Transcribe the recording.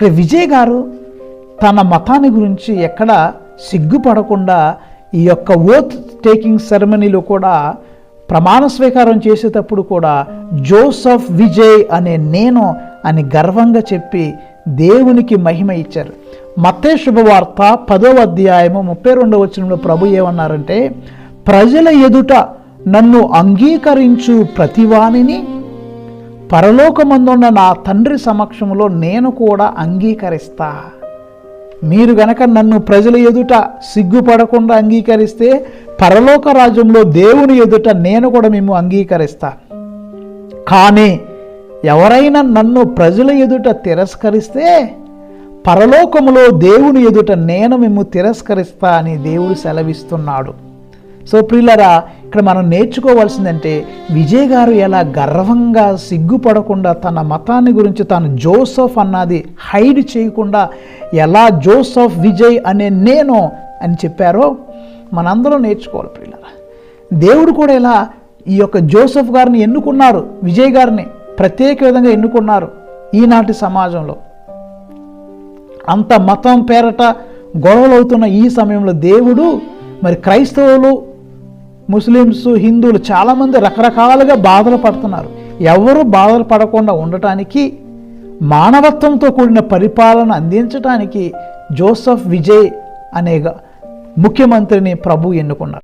ఇక్కడ విజయ్ గారు తన మతాన్ని గురించి ఎక్కడ సిగ్గుపడకుండా ఈ యొక్క ఓత్ టేకింగ్ సెరమనీలో కూడా ప్రమాణ స్వీకారం చేసేటప్పుడు కూడా జోసెఫ్ విజయ్ అనే నేను అని గర్వంగా చెప్పి దేవునికి మహిమ ఇచ్చారు. మత్తయి శుభవార్త 10వ అధ్యాయము 32వ వచనంలో ప్రభు ఏమన్నారంటే, ప్రజల ఎదుట నన్ను అంగీకరించు ప్రతివానిని పరలోకమందున్న నా తండ్రి సమక్షంలో నేను కూడా అంగీకరిస్తా. మీరు గనక నన్ను ప్రజల ఎదుట సిగ్గుపడకుండా అంగీకరిస్తే పరలోక రాజ్యంలో దేవుని ఎదుట నేను కూడా మేము అంగీకరిస్తా. కానీ ఎవరైనా నన్ను ప్రజల ఎదుట తిరస్కరిస్తే పరలోకములో దేవుని ఎదుట నేను మేము తిరస్కరిస్తా అని దేవుడు సెలవిస్తున్నాడు. సో ప్రియులారా, ఇక్కడ మనం నేర్చుకోవాల్సిందంటే విజయ్ గారు ఎలా గర్వంగా సిగ్గుపడకుండా తన మతాన్ని గురించి తాను జోసెఫ్ అన్నది హైడ్ చేయకుండా ఎలా జోసెఫ్ విజయ్ అనే నేను అని చెప్పారో మనందరం నేర్చుకోవాలి. ప్రియులారా, దేవుడు కూడా ఎలా ఈ యొక్క జోసెఫ్ గారిని ఎన్నుకున్నారు, విజయ్ గారిని ప్రత్యేక విధంగా ఎన్నుకున్నారు. ఈనాటి సమాజంలో అంత మతం పేరట గొడవలు అవుతున్న ఈ సమయంలో దేవుడు మరి క్రైస్తవులు, ముస్లిమ్స్, హిందువులు చాలామంది రకరకాలుగా బాధలు పడుతున్నారు. ఎవరు బాధలు పడకుండా ఉండటానికి, మానవత్వంతో కూడిన పరిపాలన అందించడానికి జోసెఫ్ విజయ్ అనే ముఖ్యమంత్రిని ప్రభు ఎన్నుకున్నారు.